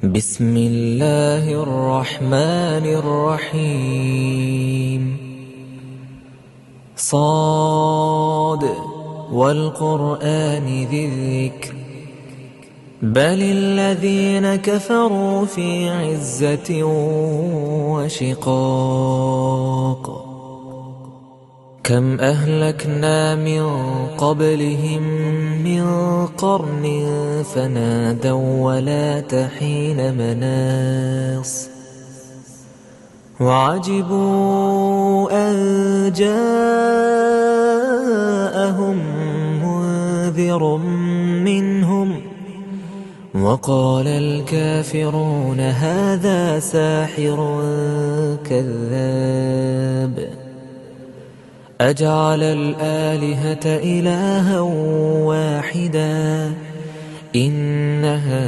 بسم الله الرحمن الرحيم صاد والقرآن ذي الذكر بل الذين كفروا في عزة وشقاق كم أهلكنا من قبلهم من قرن فنادوا ولا حين مناص وعجبوا أن جاءهم منذر منهم وقال الكافرون هذا ساحر كذاب أجعل الآلهة إلها واحدا إن هذا